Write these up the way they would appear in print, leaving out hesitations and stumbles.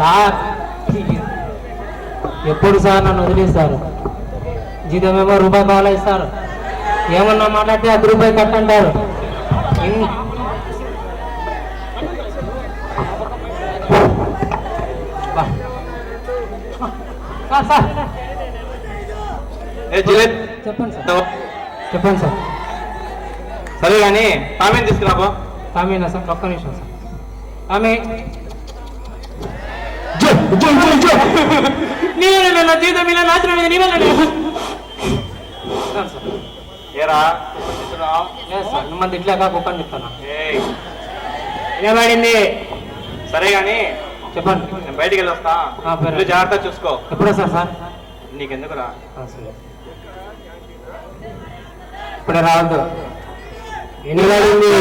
Sir ఎప్పుడు sir నన్ను వదిలేస్తారు? జీతమేమో రూపాయి కావాలా ఇస్తారు, ఏమన్నా మాట్లాడితే ₹1 కట్టంటారు. చెప్పండి సార్, చెప్పండి సార్. సరే కానీ తామేం తీసుకురాబో. తామేనా సార్? ఒక్క నిమిషం సార్. తామే నీళ్ళ జీతం ఇలా నాశనం మీద నీళ్ళ ఏరా సార్ మిమ్మల్ని ఇట్లాగా కుక్కని చెప్తాను. ఏమైంది? సరే కానీ చెప్పండి. నేను బయటికి వెళ్ళి వస్తా, జాగ్రత్త చూసుకో. ఎప్పుడు వస్తారు సార్? నీకెందుకురా? ఇప్పుడే రావద్దు. ఎన్ని పడింది?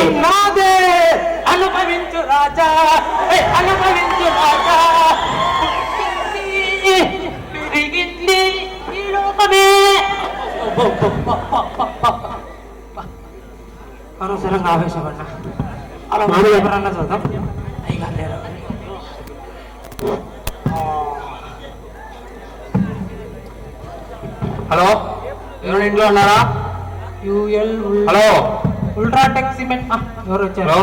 అనుభవించు రాజా, అనుభవించు రాజా, పెరిగింది ఈ లోకమే. అనవసరంగా ఆవేశపడ్డా. అలా మాడు ఎవరన్నా చూద్దాం. హలో, ఎవరు ఇంట్లో ఉన్నారా? Hello, UltraTech cement. ఎవరు వచ్చారు?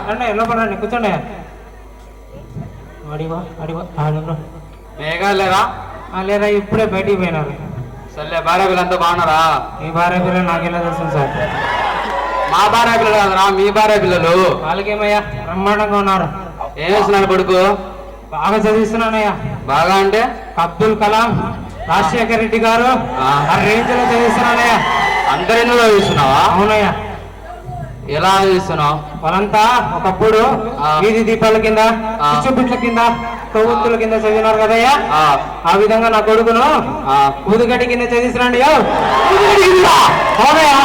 రండి లోపల రండి, కూర్చోండి. అడివా అడివా మేఘాలేరా? లేదా ఇప్పుడే బయటికి పోయినారు. సర్లే, భార్య పిల్లలంతా బాగున్నారా? మీ భార్య పిల్లలు నాకెలా తెలుస్తుంది సార్? మా భార్య పిల్లలు కాదురా, మీ భార్య పిల్లలు. వాళ్ళకేమయ్యా బ్రహ్మాండంగా ఉన్నారు. ఏం చేస్తున్నాడు కొడుకు? బాగా చదివిస్తున్నానయ్యా. బాగా అంటే అబ్దుల్ కలాం, రాజశేఖర్ రెడ్డి గారు ఆ రేంజ్ లో చదివిస్తున్నానయ్యా. అందరెందులో చదివిస్తున్నావా? అవునయ్యా. ఎలా చదివిస్తున్నావు? వాళ్ళంతా ఒకప్పుడు వీధి దీపాల కింద, పిచ్చుపిట్ల కింద, కొవ్వొత్తుల కింద చదివినారు కదయ్యా. ఆ విధంగా నా కొడుకును ఊదుగడ్డి కింద చదివిస్తున్నాండి. అవునయ్యా.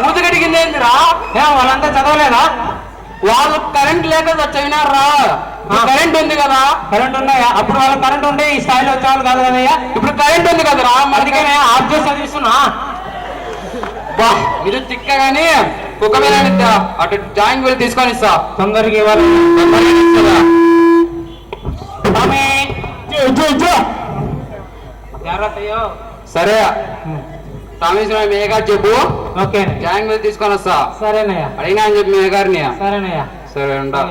ఊదుగడ్డి కింద ఏందిరా? వాళ్ళంతా చదవలేదా? వాళ్ళు కరెంట్ లేక చదివినారా? కరెంట్ ఉంది కదా. కరెంట్ ఉన్నాయా? అప్పుడు వాళ్ళకి కరెంట్ ఉండే ఈ స్థాయిలో వచ్చేవాళ్ళు కాదు కదయ్యా. ఇప్పుడు కరెంట్ ఉంది కదరా, అందుకే ఆఫ్ చేసి చదివిస్తున్నా. బా, మీరు తిక్కగాని కుక్క మీద అటు జాయింట్ వెళ్ళి తీసుకొని ఇస్తా. తొందరగా ఇవ్వాలి. సరే, రామేశ్వర మేఘారు చెప్పు. ఓకే, జాయింట్ వెళ్ళి తీసుకొని వస్తా. సరేనయ్యా. అడిగినా అని చెప్పి మేఘారిని. సరేనయ్యా. సరే ఉంటా.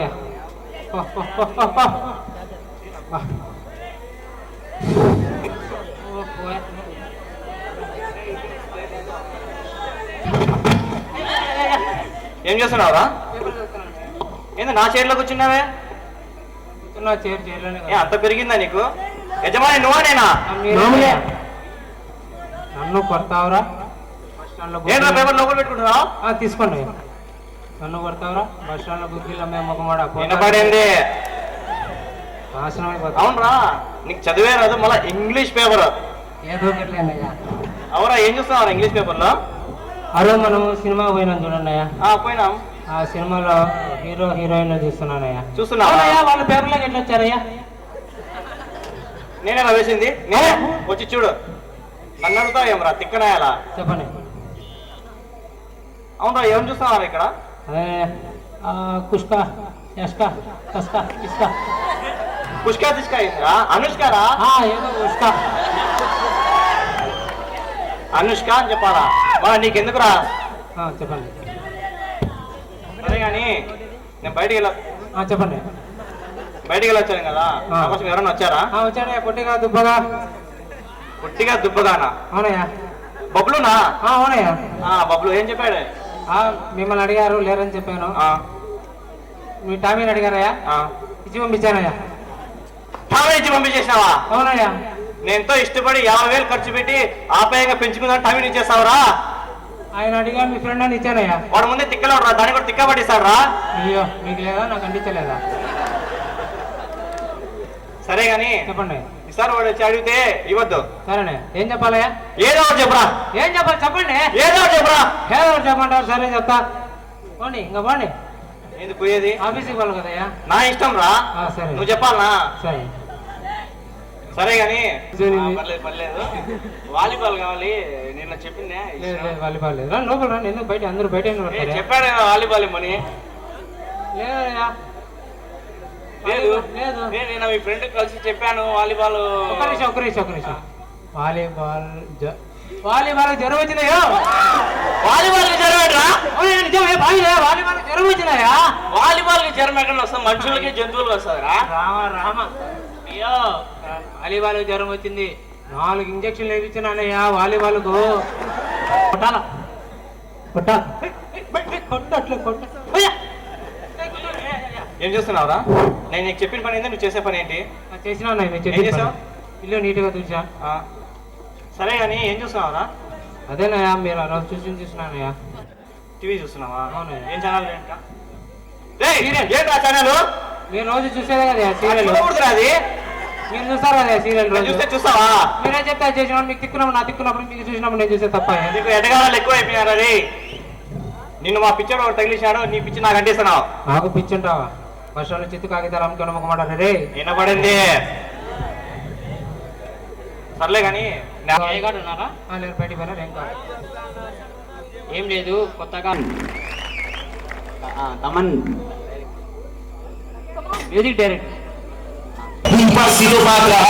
ఏం చేస్తున్నావురా? ఏంది నా చైర్లో కూర్చున్నావే? అంత పెరిగిందా నీకు? యజమాని నువ్వా నేనా? నన్ను కొడతావురా? ఏంట్రా పేపర్ లోపల పెట్టుకుంటున్నావు? తీసుకోండి. నన్ను కొడతావురా? బస్ స్టాండ్ లో గుర్తిలో మేము ఒక వినపడింది. నాశనం అయిపోతుంది. అవునరా, నీకు చదివే రాదు, మళ్ళీ ఇంగ్లీష్ పేపర్ ఏదో ఒకట్లేనయ్యా. అవురా, ఏం చూస్తున్నావు ఇంగ్లీష్ పేపర్ లో? అరే మనం సినిమా పోయినాం చూడండి అయ్యా. పోయినాం. ఆ సినిమాలో హీరో హీరోయిన్ చూస్తున్నానయ్యా. చూస్తున్నావా? వాళ్ళ పేపర్లోకి ఎట్లా వచ్చారయ్యా? నేనేలా వేసింది? నేనే వచ్చి చూడు. నన్ను అడుగుతావు ఏమరా తిక్కనాయాలా? చెప్పండి. అవునరా, ఏం చూస్తున్నారా ఇక్కడ? అదే కుష్క యష్క కస్క ఇస్క కుష్కా తిష్కా ఏంద్రా? అనుష్కారా? ఏదో ఉష్క అనుష్క అని చెప్పాలా? నీకెందుకురా? చెప్పండి. సరే కానీ నేను బయటికి చెప్పండి. బయటికి వెళ్ళొచ్చాను కదా, కోసం ఎవరన్నా వచ్చారా? వచ్చానయ్యా. పొట్టిగా దుబ్బగా. పొట్టిగా దుబ్బగానా? అవునయ్యా. బబ్లునా? అవునయ్యా. బబ్లు ఏం చెప్పాడు? మిమ్మల్ని అడిగారు, లేరని చెప్పాను. మీ టామీని అడిగారయ్యా, ఇచ్చి పంపించానయ్యా. టామీ ఇచ్చి పంపించేసినావా? అవునయ్యా. నేనెంతో ఇష్టపడి 50,000 ఖర్చు పెట్టి ఆపాయంగా పెంచుకుందాం టామీని ఇచ్చేస్తావురా? ఆయన అడిగా మీ ఫ్రెండ్ అని ఇచ్చానయ్యా. వాడు ముందే తిక్కలేడు రా, దాన్ని కూడా తిక్క పట్టిస్తాడు రా. అయ్యో, మీకు లేదా? నాకు అందించలేదా? సరే గాని చెప్పండి. ఈసారి వాడు వచ్చి అడిగితే ఇవ్వద్దు. సరేనే. ఏం చెప్పాలయ్యా? ఏదో ఒకటి చెప్పరా. ఏం చెప్పాలి చెప్పండి. ఏదో ఒకటి చెప్పరా. ఏదో ఒకటి చెప్పంటారు. సరే చెప్తా. పోండి, ఇంకా పోండి. ఏంది పోయేది? ఆఫీస్కి పోవాలి కదయ్యా. నా ఇష్టం రా. సరే, నువ్వు చెప్పాలనా? సరే. సరే గాని పర్లేదు. వాలీబాల్ కావాలి, నిన్న చెప్పిందే. వాలీబాల్ లేదు. లోపల రండి. ఎందుకు బయట? అందరూ బయట చెప్పాడు వాలీబాల్ ఇమ్మని. లేదయ్యా లేదు లేదు. నేను మీ ఫ్రెండ్ కలిసి చెప్పాను వాలీబాల్. ఒక నిమిషం వాలీబాల్ జ్వరం వచ్చినాయో. వాలీబాల్ జ్వరం ఏంట్రా? నిజమే వాలీబాల్ జ్వరం వచ్చినాయా? వాలీబాల్ జ్వరం ఎక్కడ వస్తుంది? మనుషులకి జంతువులకి వస్తుందిరా. రామ అయ్యో వాలీబాల్ జ్వరం వచ్చింది. 4 ఇంజక్షన్లు వేయించినానయ్యా వాలీబాల్కు. ఏం చేస్తున్నావురా? నేను నీకు చెప్పిన పని ఏంది, నువ్వు చేసే పని ఏంటి? చేసినా ఏం చేసావు? ఇల్లు నీట్గా చూసా. సరే కానీ ఏం చూస్తున్నావురా? అదేనయ్యా మీరు ఆ రోజు చూసినానయ్యా. టీవీ చూస్తున్నావా? అవునయ్యా. ఏం ఛానల్ ఏంటా? ఏంటా ఛానల్? మీరు రోజు చూసేదే కదా సీరియల్. అది మీరు చూస్తారు కదా సీరియల్ రోజు. చూస్తే చూస్తావా? మీరే చెప్తే చేసినప్పుడు మీకు తిక్కున్నప్పుడు నా తిక్కున్నప్పుడు మీకు చూసినప్పుడు నేను చూసే తప్ప. నీకు ఎడగాలు ఎక్కువ అయిపోయినారు. అది నిన్ను మా పిచ్చోడు ఒకటి తగిలించాడు, నీ పిచ్చి నాకు అంటిస్తున్నావు. నాకు పిచ్చి ఉంటావా? వర్షాలు చిత్తు కాగితాలు అమ్ముకొని మొక్కమంటారు రే. వినపడింది. సర్లే కానీ ఉన్నారా? లేదు బయటికి పోయినా ఏం కాదు. ఏం లేదు కొత్తగా Thaman music direct. Un pasito para atrás,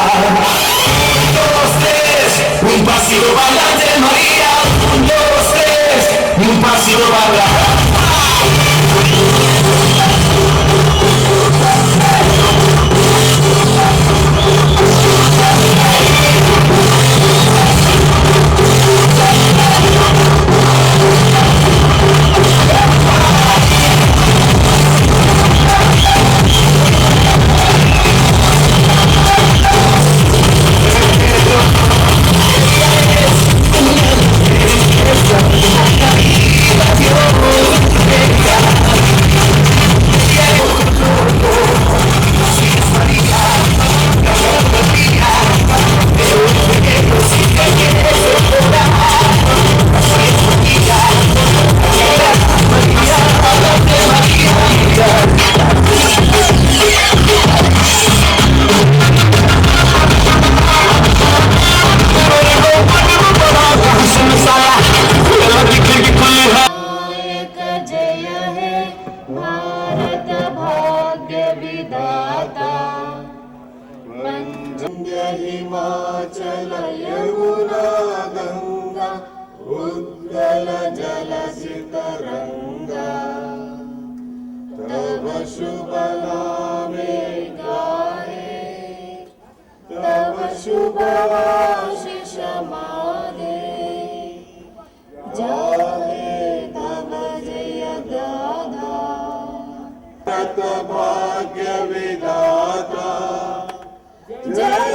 1, 2, 3, un pasito para adelante María, 1, 2, 3, un pasito para atrás. Himachal Yamuna Ganga उद्गल जलसितरंगा तव शुभ नामे गाहे तव शुभ आशीष मागे जाहे तव जय गाथा भाग्य विधाता जय